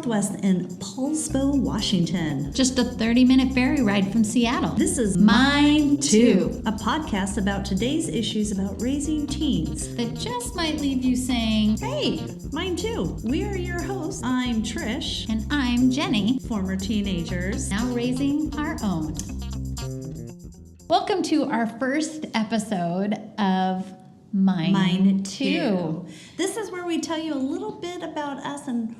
Northwest in Paulsbo, Washington. Just a 30-minute ferry ride from Seattle. This is Mine Too, a podcast about today's issues about raising teens. that just might leave you saying, Hey, mine too. We are your hosts. I'm Trish, and I'm Jenny, former teenagers. now raising our own. Welcome to our first episode of Mine Too. This is where we tell you a little bit about us and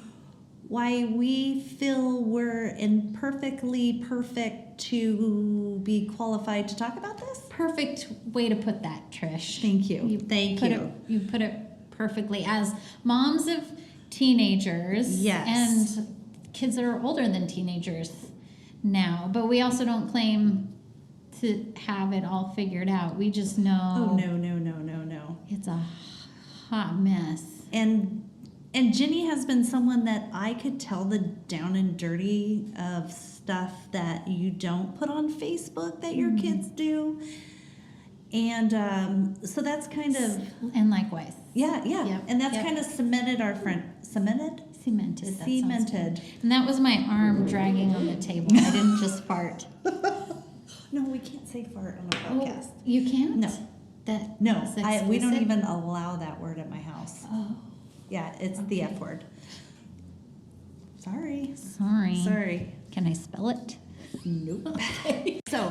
why we feel we're imperfectly perfect to be qualified to talk about this. Perfect way to put that, Trish. Thank you. Thank you. You put it perfectly. As moms of teenagers, Yes. and kids that are older than teenagers now, but we also don't claim to have it all figured out. We just know. Oh, no. It's a hot mess. And Jenny has been someone that I could tell the down and dirty of stuff that you don't put on Facebook that your kids do. And so that's kind of... And likewise. Yeah. Yep, And that's yep. kind of cemented our friend... Cemented. That sounds Cemented. good. And that was my arm dragging on the table. I didn't just fart. No, we can't say fart on a podcast. You can't? No. No, That's we don't explicit? even allow that word at my house. Oh, Yeah, it's the F word. Sorry. sorry. Can I spell it? Nope.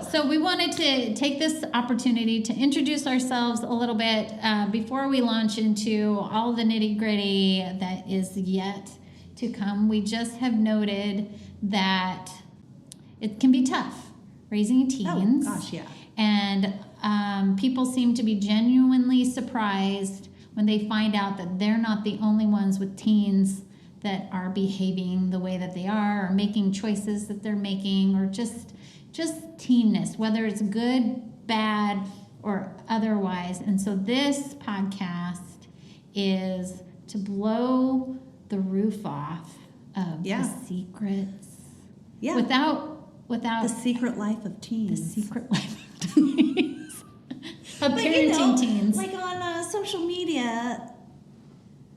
So we wanted to take this opportunity to introduce ourselves a little bit before we launch into all the nitty gritty that is yet to come. We just have noted that it can be tough raising teens. Oh, gosh, yeah. And people seem to be genuinely surprised when they find out that they're not the only ones with teens that are behaving the way that they are, or making choices that they're making, or just teenness, whether it's good, bad, or otherwise. And so this podcast is to blow the roof off of Yeah. the secrets. Yeah. Without The secret life of the teens. secret life of teens. Of Like, parenting teens. Like on social media,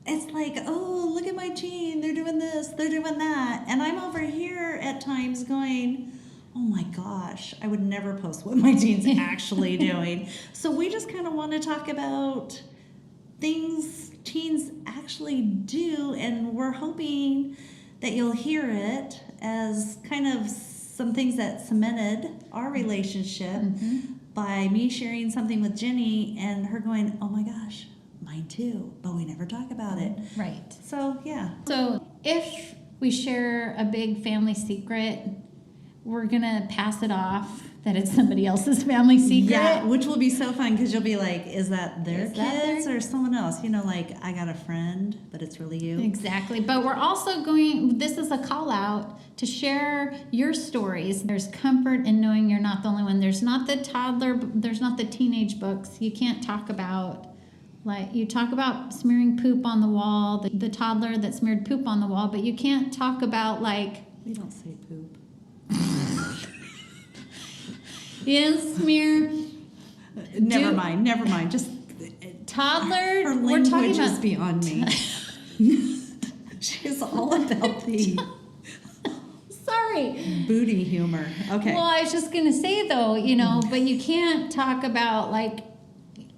it's like, oh, look at my teen. They're doing this, they're doing that. And I'm over here at times going, oh my gosh, I would never post what my teen's actually doing. So we just kind of want to talk about things teens actually do. And we're hoping that you'll hear it as kind of some things that cemented our relationship by me sharing something with Jenny and her going, oh my gosh, mine too, but we never talk about it. Right. So, yeah. So if we share a big family secret, we're going to pass it off that it's somebody else's family secret. Yeah, which will be so fun because you'll be like, is that their Is that kids their- or someone else? You know, like, I got a friend, but it's really you. Exactly. But we're also this is a call out to share your stories. There's comfort in knowing you're not the only one. There's not the toddler, there's not the teenage books. You can't talk about, like, you talk about smearing poop on the wall, the toddler that smeared poop on the wall, but you can't talk about, like, We don't say poop. you didn't smear Never mind. Just toddler. her We're talking language is about beyond me. She's all about the sorry. booty humor. Okay. Well, I was just gonna say though, but you can't talk about, like,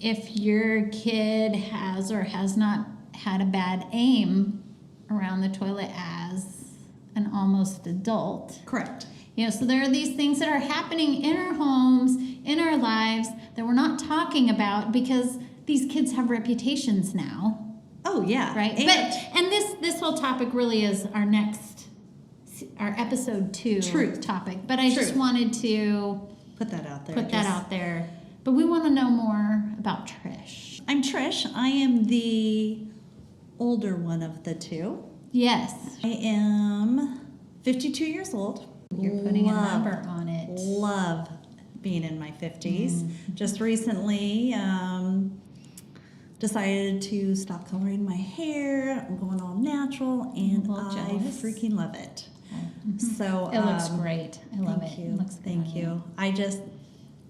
if your kid has or has not had a bad aim around the toilet as an almost adult. Correct. So there are these things that are happening in our homes, in our lives, that we're not talking about because these kids have reputations now, Oh, yeah. right? And this whole topic really is our episode 2 Truth. topic. But I just Truth. wanted to Put that out there. put that out there. But we want to know more about Trish. I'm Trish. I am the older one of the two. Yes. I am 52 years old. You're putting a number on it. Love being in my 50s. Just recently decided to stop coloring my hair. I'm going all natural, and a little I jealous. freaking love it. So It looks great. I love it. Thank you. It looks good Thank on you.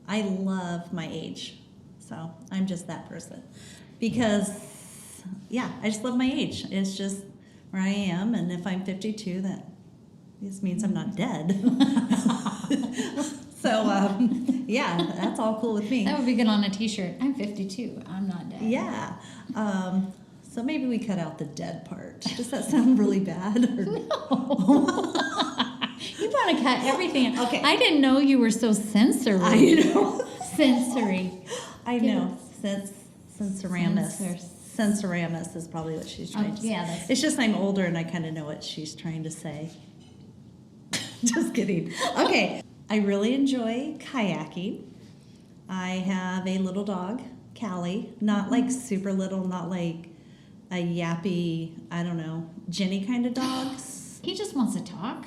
I love my age. So I'm just that person. Because, yeah, I just love my age. It's just where I am, and if I'm 52, that this means I'm not dead. So, yeah, that's all cool with me. That would be good on a T-shirt. I'm 52. I'm not dead. Yeah. So maybe we cut out the dead part. Does that sound really bad? Or... No. You want to cut everything. Okay. I didn't know you were so sensory. I know. Sensory. I know. Sensorimus. Sensors. Sensorimus is probably what she's trying to say. Yeah, that's It's just I'm older and I kind of know what she's trying to say. Just kidding. Okay. I really enjoy kayaking. I have a little dog, Callie. Not like super little, not like a yappy, I don't know, Jenny kind of dogs. He just wants to talk.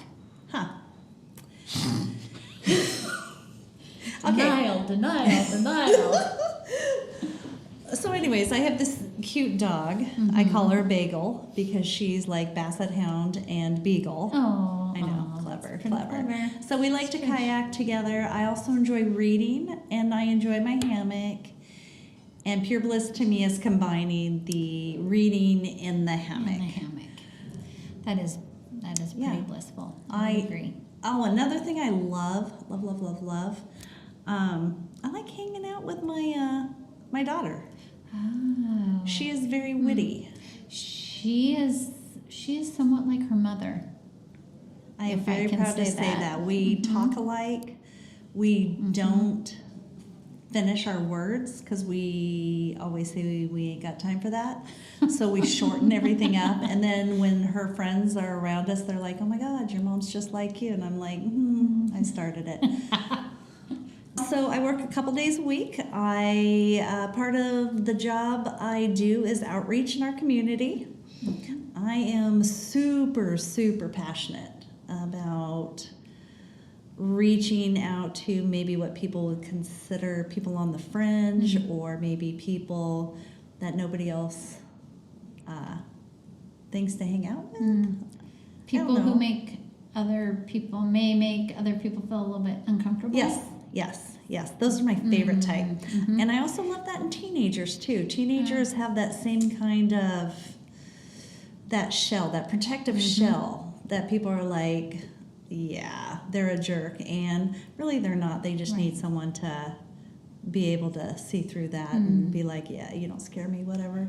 Huh. Denial, denial. So anyways, I have this cute dog. I call her Bagel because she's like Basset Hound and Beagle. Oh, I know, that's clever, pretty clever. So we like to kayak together. I also enjoy reading and I enjoy my hammock. And Pure Bliss to me is combining the reading in the hammock. In the hammock. That is pretty Yeah. blissful. I agree. Oh, another thing I love. I like hanging out with my daughter. Oh. She is very witty. She is somewhat like her mother. I am If I very can proud to say say that. that. We talk alike. We don't finish our words because we always say we ain't got time for that. So we shorten everything up. And then when her friends are around us, they're like, oh my God, your mom's just like you. And I'm like, I started it. So I work a couple days a week. Part of the job I do is outreach in our community. I am super, super passionate about reaching out to maybe what people would consider people on the fringe, or maybe people that nobody else thinks to hang out with. People know. who make other people feel a little bit uncomfortable. Yes. Those are my favorite type. And I also love that in teenagers too. Teenagers have that same kind of that shell, that protective shell that people are like, yeah, they're a jerk, and really they're not. They just need someone to be able to see through that and be like, yeah, you don't scare me, whatever.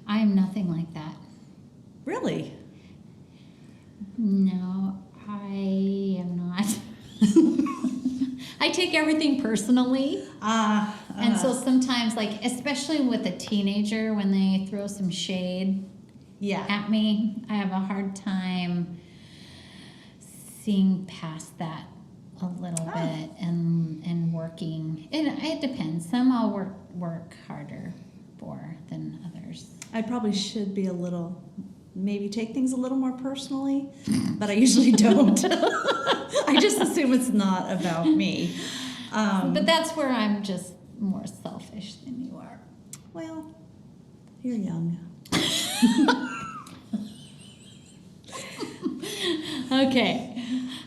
I am nothing like that. Really? No, I am not. I take everything personally. And so sometimes, like, especially with a teenager, when they throw some shade yeah. at me, I have a hard time seeing past that a little bit and working. It depends. Some I'll work harder for than others. I probably should be maybe take things a little more personally, but I usually don't. I just assume it's not about me. But that's where I'm just more selfish than you are. Well, you're young. Okay.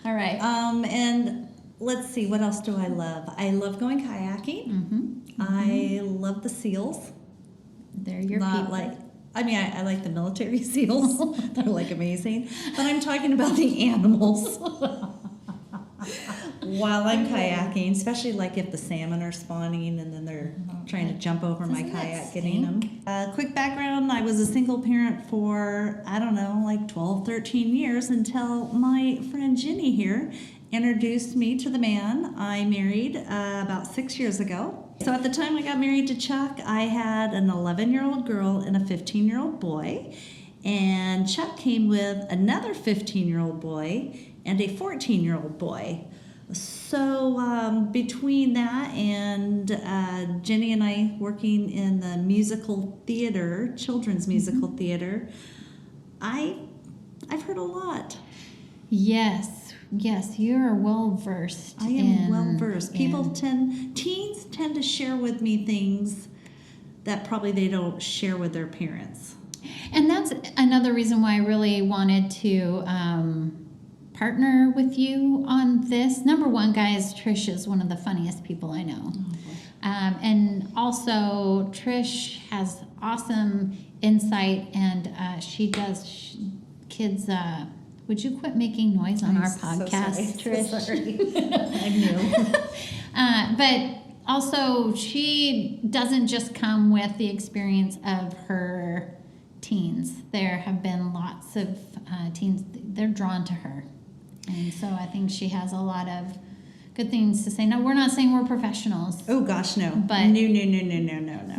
All right. And let's see, what else do I love? I love going kayaking. I love the seals. They're your Not people. like, I like the military seals. They're like amazing. But I'm talking about the animals. While I'm kayaking, especially like if the salmon are spawning and then they're trying to jump over my Doesn't that kayak, getting them. stink? Quick background, I was a single parent for, I don't know, like 12, 13 years until my friend Jenny here introduced me to the man I married about 6 years ago. So at the time I got married to Chuck, I had an 11-year-old girl and a 15-year-old boy. And Chuck came with another 15-year-old boy and a 14-year-old boy. So between that and Jenny and I working in the musical theater, children's musical theater, I've heard a lot. Yes, you're well versed. I am well versed. Teens tend to share with me things that probably they don't share with their parents. And that's another reason why I really wanted to partner with you on this. Number one, guys, Trish is one of the funniest people I know. And also, Trish has awesome insight, and she does kids. Would you quit making noise on our podcast, Trish? So sorry. I knew. But also, she doesn't just come with the experience of her teens. There have been lots of teens, they're drawn to her. And so I think she has a lot of good things to say. No, we're not saying we're professionals. Oh, gosh, no. But- No.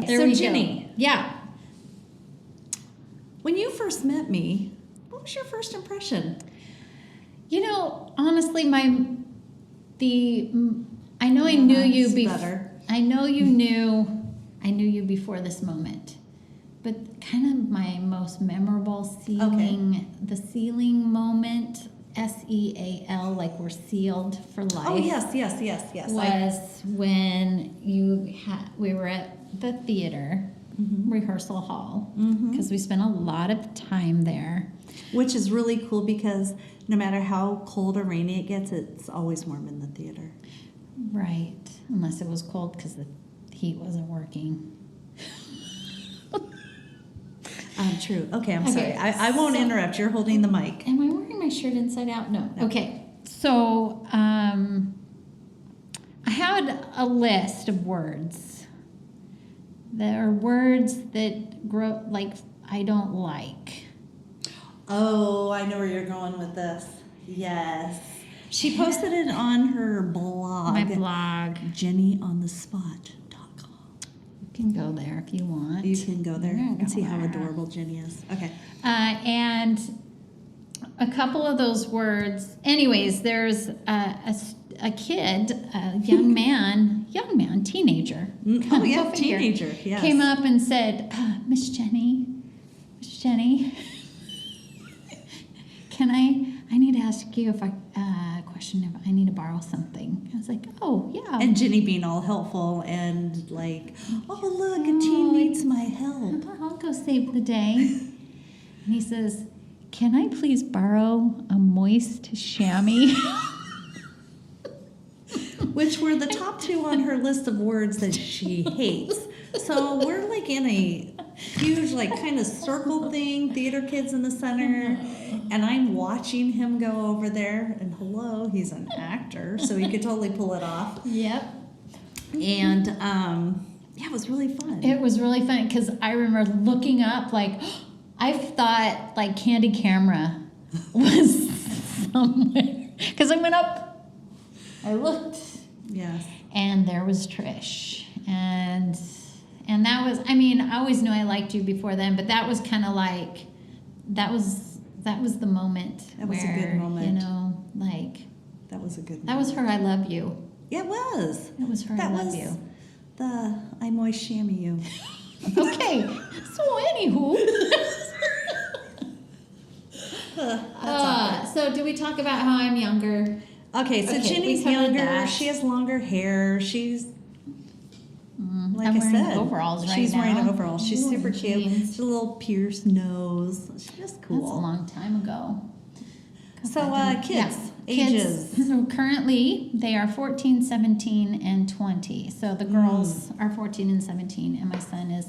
There So, we Ginny, go. Yeah. when you first met me, what was your first impression? You know, honestly, I know I knew you That's before. better. I knew you before this moment. But kind of my most memorable the sealing moment, SEAL, like we're sealed for life. Oh, yes. Was when we were at the theater rehearsal hall, because we spent a lot of time there. Which is really cool because no matter how cold or rainy it gets, it's always warm in the theater. Right, unless it was cold because the heat wasn't working. True. Okay, I'm Okay, sorry. I won't interrupt. You're holding the mic. Am I wearing my shirt inside out? No. No. Okay, so I had a list of words. There are words that grow like I don't like. Oh, I know where you're going with this. Yes. She posted it on her blog. My blog. JennyOnTheSpot.com. You can go there if you want. You can go there Yeah, and see go how there. adorable Jenny is. Okay. And a couple of those words. Anyways, there's a kid, a young man, teenager. Oh, yeah, Go figure, teenager, yes. Came up and said, Miss Jenny, I need to ask you a question if I need to borrow something. I was like, oh, yeah. And Jenny being all helpful and like, oh, look, a teen needs my help. I'll go save the day. And he says, can I please borrow a moist chamois? Which were the top two on her list of words that she hates. So we're like in a huge, like, kind of circle thing, theater kids in the center, and I'm watching him go over there, and hello, he's an actor, so he could totally pull it off. Yep. And yeah, it was really fun. It was really fun because I remember looking up, like, I thought like Candy Camera was somewhere. Because I went up, I looked, Yes. and there was Trish. And that was, I mean, I always knew I liked you before then, but that was kind of like, that was the moment. That was a where, good moment. You know, like, That was a good that was her I love you. Yeah, it was. That was her That I love was you. the I moist chamois you. Okay, so anywho. So do we talk about how I'm younger? Okay, so Okay, Jenny's we covered younger. that. She has longer hair. She's like I'm I wearing said, overalls right she's now. wearing overalls. She's Ooh, super cute. jeans. She's a little pierced nose. She's just cool. That's a long time ago. So, kids, Yeah. ages. Kids, so currently, they are 14, 17, and 20. So the girls are 14 and 17, and my son is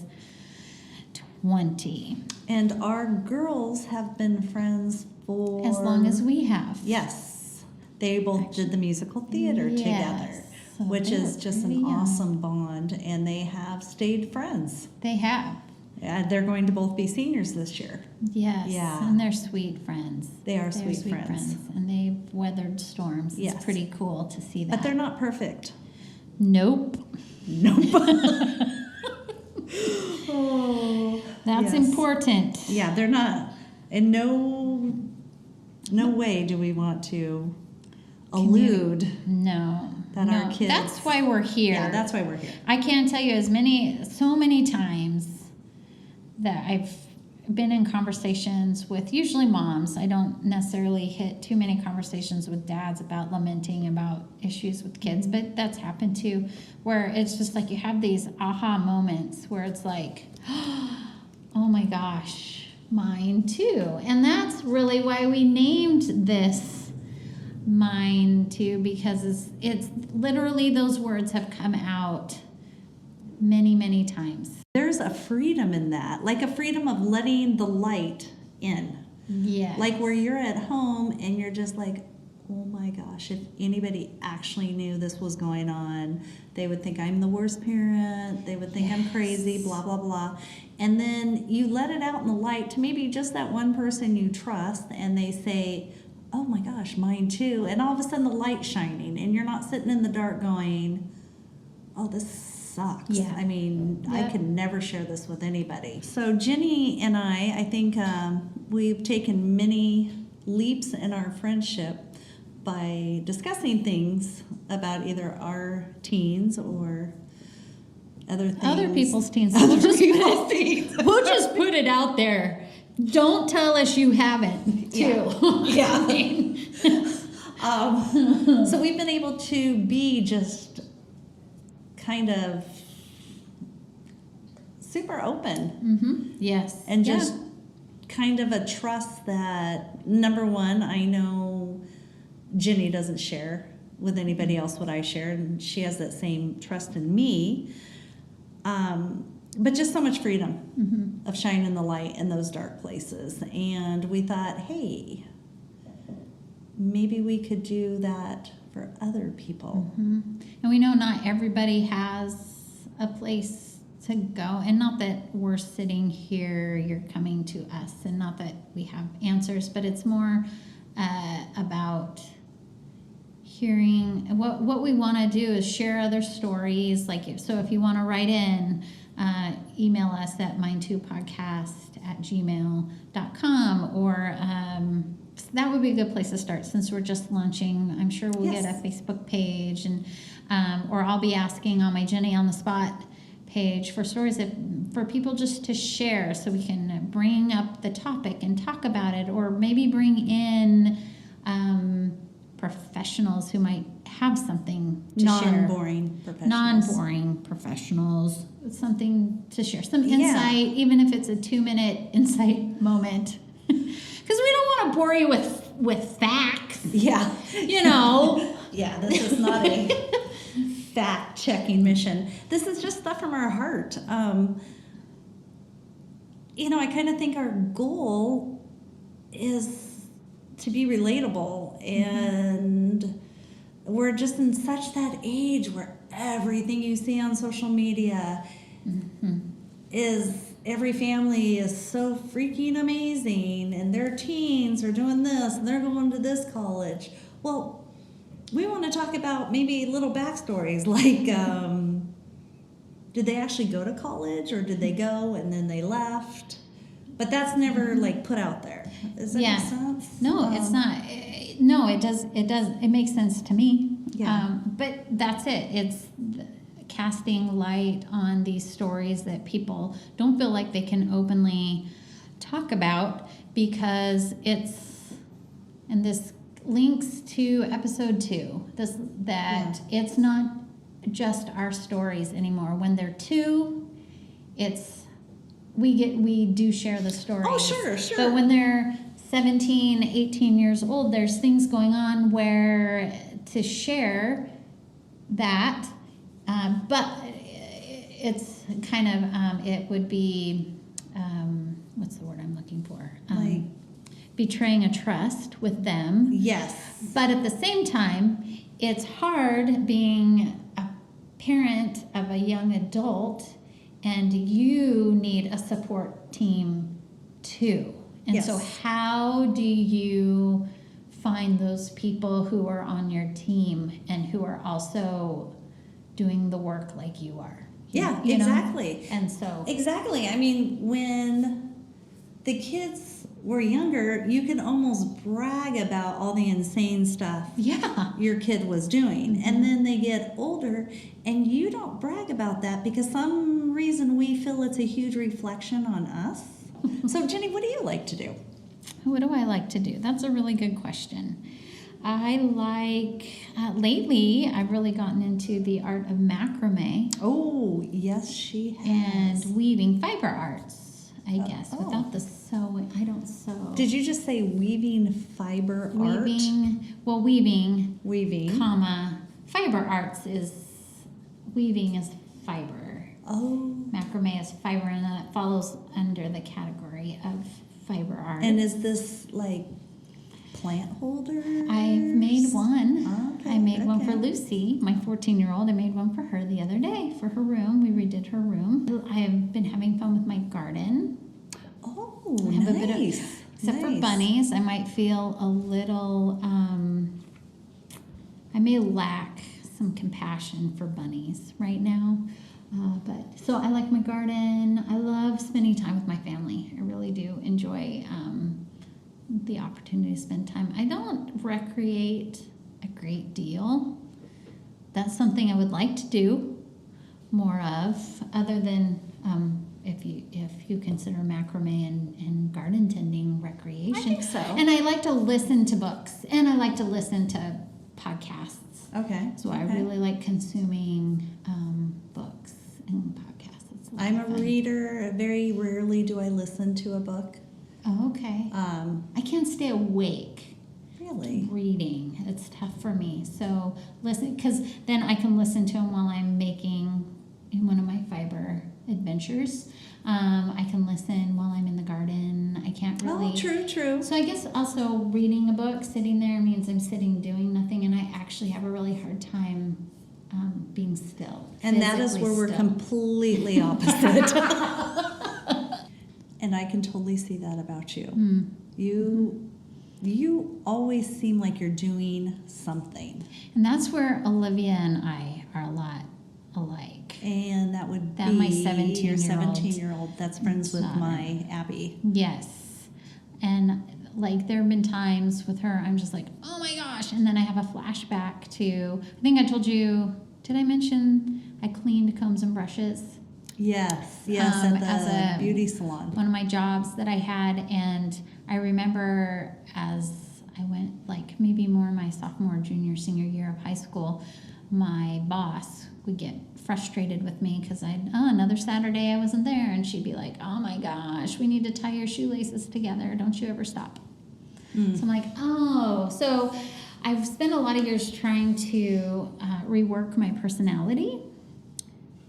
20. And our girls have been friends for As long as we have. Yes, they both did the musical theater Yes. together, So which they're is just pretty an young. awesome bond, and they have stayed friends. They have. Yeah, they're going to both be seniors this year. Yes. Yeah. And they're sweet friends. They are They're sweet friends. And they've weathered storms. Yes. It's pretty cool to see that. But they're not perfect. Nope. Nope. Oh, That's yes. important. Yeah, they're not. In no way do we want to allude No. that no. our kids. That's why we're here. Yeah, that's why we're here. I can't tell you so many times that I've been in conversations with usually moms. I don't necessarily hit too many conversations with dads about lamenting about issues with kids, but that's happened too, where it's just like you have these aha moments where it's like, oh my gosh, mine too. And that's really why we named this Mine Too, because it's literally those words have come out many, many times. There there's a freedom in that, like a freedom of letting the light in. Yeah. Like where you're at home and you're just like, oh my gosh, if anybody actually knew this was going on, they would think I'm the worst parent. They would think I'm crazy, blah, blah, blah. And then you let it out in the light to maybe just that one person you trust, and they say, oh my gosh, mine too. And all of a sudden the light's shining, and you're not sitting in the dark going, oh, this sucks. Yeah. I mean, Yeah. I could never share this with anybody. So Jenny and I think we've taken many leaps in our friendship by discussing things about either our teens or other things. Other people's teens. Other We'll just people's teens. We'll just put it out there. Don't tell us you haven't, too. Yeah. I mean, So we've been able to be just kind of super open yes. and Yeah. just kind of a trust that, number one, I know Jenny doesn't share with anybody else what I share, and she has that same trust in me. But just so much freedom of shining the light in those dark places. And we thought, hey, maybe we could do that for other people. And we know not everybody has a place to go, and not that we're sitting here, you're coming to us, and not that we have answers, but it's more about hearing what we want to do is share other stories. Like, so if you want to write in, email us at mindtopodcast@gmail.com, or that would be a good place to start since we're just launching. I'm sure we'll get a Facebook page, and or I'll be asking on my Jenny on the Spot page for stories for people just to share, so we can bring up the topic and talk about it, or maybe bring in professionals who might have something to share. Non-boring professionals. Non-boring professionals, something to share, some insight, even if it's a 2-minute insight moment, because we don't want to bore you with facts. Yeah. You know. Yeah, this is not a fact-checking mission. This is just stuff from our heart. I kind of think our goal is to be relatable, and we're just in such that age where everything you see on social media is, every family is so freaking amazing, and their teens are doing this and they're going to this college. Well, we want to talk about maybe little backstories, like did they actually go to college, or did they go and then they left? But that's never like put out there. Does that make sense? No, it's not. No, it does. It does. It makes sense to me. Yeah. But that's it. It's casting light on these stories that people don't feel like they can openly talk about, because it's, and this links to episode 2. It's not just our stories anymore. When they're 2, we do share the stories. Oh, sure. But when they're 17, 18 years old, there's things going on where to share that, but it's kind of, it would be, what's the word I'm looking for? Like, betraying a trust with them. yes. But at the same time, it's hard being a parent of a young adult, and you need a support team too. And Yes. so how do you find those people who are on your team and who are also doing the work like you are? Yeah, You know? exactly. And so, Exactly. I mean, when the kids were younger, you could almost brag about all the insane stuff yeah. your kid was doing. And then they get older, and you don't brag about that because some reason we feel it's a huge reflection on us. So, Jenny, what do you like to do? What do I like to do? That's a really good question. I like, lately, I've really gotten into the art of macrame Oh, yes, she has. and weaving fiber arts, I guess. oh. Without the sewing, I don't sew. Did you just say weaving fiber art? Weaving, Weaving. comma, fiber arts is, weaving is fiber. Oh. Macrame is fiber, and that falls under the category of fiber art. And is this like plant holders? I've made one. Okay, I made one for okay. Lucy, my 14-year-old. I made one for her the other day for her room. We redid her room. I have been having fun with my garden. Oh, I have nice. a bit of, except for Nice. bunnies, I might feel a little, I may lack some compassion for bunnies right now. But so I like my garden. I love spending time with my family. I really do enjoy the opportunity to spend time. I don't recreate a great deal. That's something I would like to do more of, other than if you consider macrame and garden tending recreation. I think so. And I like to listen to books, and I like to listen to podcasts. Okay. So I okay. really like consuming books and podcasts. It's lot I'm of a fun. reader. Very rarely do I listen to a book. Oh, okay. I can't stay awake Really? reading. It's tough for me. So listen, because then I can listen to them while I'm making in one of my fiber adventures. I can listen while I'm in the garden. I can't really. Oh, true. So I guess also reading a book, sitting there means I'm sitting doing nothing, and I actually have a really hard time being still. And that is physically where we're still. completely opposite. And I can totally see that about you. Hmm. You always seem like you're doing something. And that's where Olivia and I are a lot alike. And that would That be my your 17-year-old. 17-year-old that's friends with daughter. my Abby. Yes. And like there have been times with her, I'm just like, oh my gosh. And then I have a flashback to, I think I told you, did I mention I cleaned combs and brushes? Yes, As at a the beauty salon. One of my jobs that I had. And I remember as I went like maybe more my sophomore, junior, senior year of high school, my boss would get frustrated with me because another Saturday I wasn't there, and she'd be like, oh my gosh, we need to tie your shoelaces together. Don't you ever stop. So I'm like, oh. So I've spent a lot of years trying to rework my personality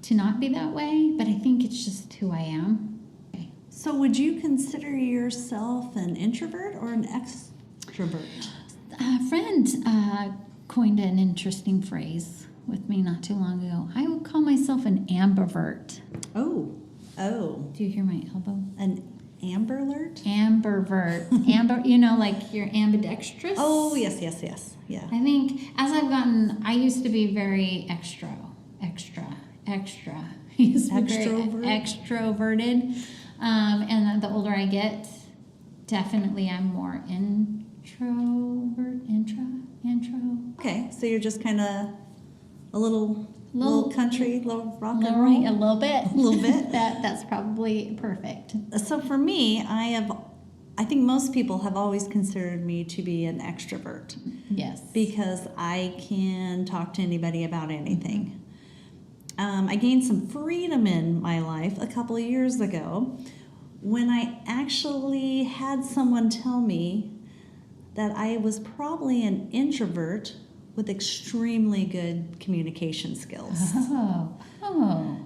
to not be that way, but I think it's just who I am. Okay. So would you consider yourself an introvert or an extrovert? A friend coined an interesting phrase with me not too long ago. I would call myself an ambivert. Oh. Do you hear my elbow? An Amber Alert? Ambivert. Amber, like you're ambidextrous. Oh, yes. Yeah. I think as I've gotten, I used to be very extra. I used to be very extroverted. And the older I get, definitely I'm more intro. Okay, so you're just kind of a little country, little rock and A roll. little bit. A little bit. That's probably perfect. So for me, I think most people have always considered me to be an extrovert Yes. because I can talk to anybody about anything. I gained some freedom in my life a couple of years ago when I actually had someone tell me that I was probably an introvert with extremely good communication skills. Oh.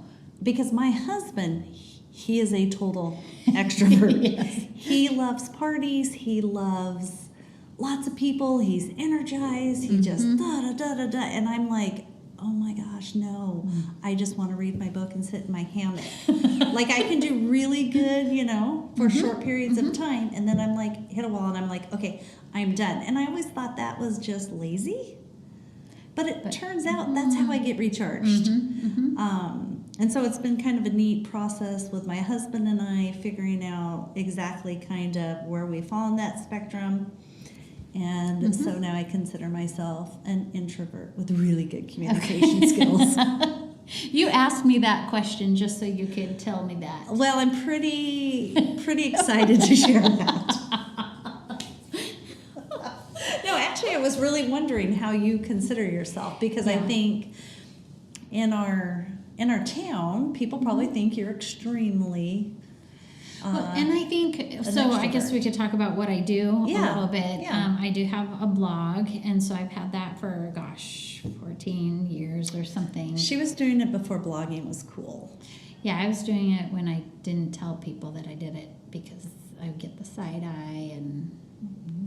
Because my husband, he is a total extrovert. Yes. He loves parties. He loves lots of people. He's energized. He just da-da-da-da-da. And I'm like, oh my gosh, no. I just want to read my book and sit in my hammock. Like I can do really good, for short periods of time. And then I'm like, hit a wall and I'm like, okay, I'm done. And I always thought that was just lazy. But it turns out that's how I get recharged. And so it's been kind of a neat process with my husband and I figuring out exactly kind of where we fall on that spectrum. And so now I consider myself an introvert with really good communication skills. You asked me that question just so you could tell me that. Well, I'm pretty excited to share that. No, actually, I was really wondering how you consider yourself because I think in our town, people probably think you're extremely Well, and I think, so I guess we could talk about what I do a little bit. Yeah. I do have a blog, and so I've had that for, 14 years or something. She was doing it before blogging was cool. Yeah, I was doing it when I didn't tell people that I did it because I would get the side eye and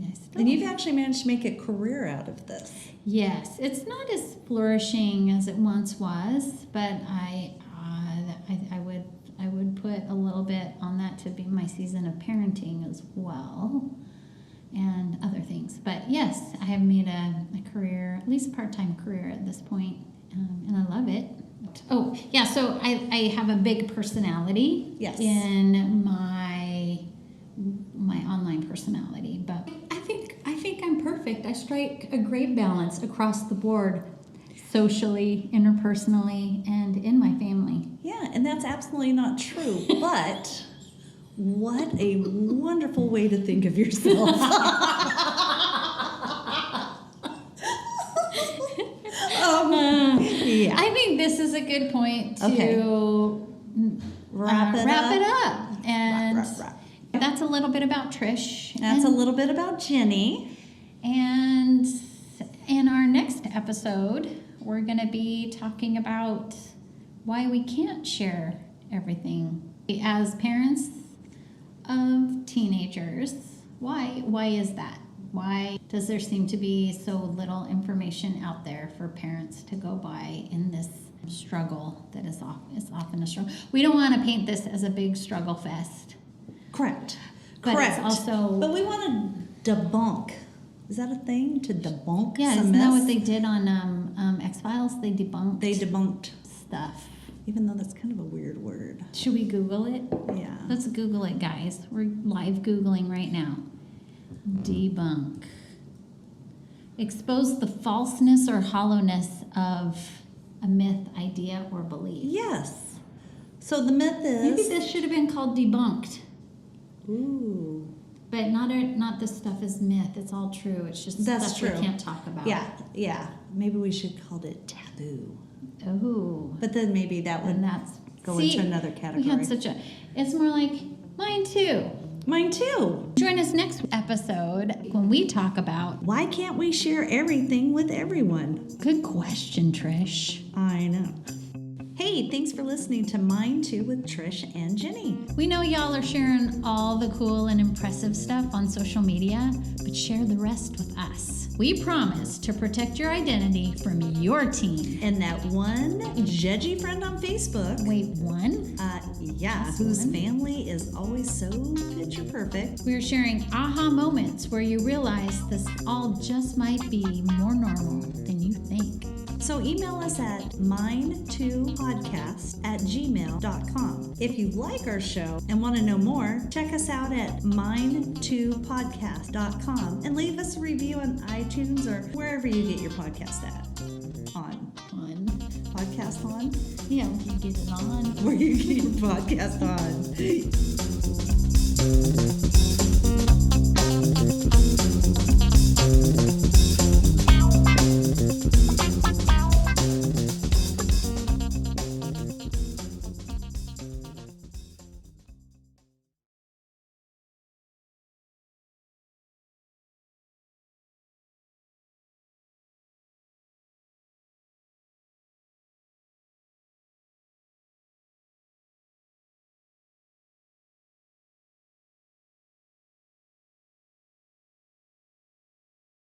I still... And you've actually managed to make a career out of this. Yes, it's not as flourishing as it once was, but I would put a little bit on that to be my season of parenting as well, and other things. But yes, I have made a career, at least a part-time career at this point, and I love it. Oh yeah, so I have a big personality. Yes. In my online personality, but I think I'm perfect. I strike a great balance across the board, socially, interpersonally, and in my family. Yeah, and that's absolutely not true. But what a wonderful way to think of yourself. Yeah. I think this is a good point to Wrap it up. And Wrap. that's a little bit about Trish. That's a little bit about Jenny. And in our next episode, we're going to be talking about why we can't share everything. As parents of teenagers, why is that? Why does there seem to be so little information out there for parents to go by in this struggle that is often a struggle? We don't want to paint this as a big struggle fest. Correct. But Correct. it's also... But we want to debunk. Is that a thing? To debunk Yeah, some isn't that myths? what they did on X-Files? They debunked stuff. Even though that's kind of a weird word. Should we Google it? Yeah. Let's Google it, guys. We're live Googling right now. Debunk. Expose the falseness or hollowness of a myth, idea, or belief. Yes. So the myth Maybe is... this should have been called debunked. Ooh. But not this stuff is myth. It's all true. It's just That's stuff true. we can't talk about. Yeah. Maybe we should call it taboo. Oh. But then maybe that would And that's... go See, into another category. We had such a... It's more like, mine too. Mine too. Join us next episode when we talk about... Why can't we share everything with everyone? Good question, Trish. I know. Hey, thanks for listening to Mine Too with Trish and Jenny. We know y'all are sharing all the cool and impressive stuff on social media, but share the rest with us. We promise to protect your identity from your teen. And that one judgy friend on Facebook. Wait, one? Whose family is always so picture perfect. We're sharing aha moments where you realize this all just might be more normal than you think. So email us at mine2podcast@gmail.com. If you like our show and want to know more, check us out at mine2podcast.com and leave us a review on iTunes or wherever you get your podcast at. On. Podcast on? Yeah, we can get it on. Where you get your podcast on.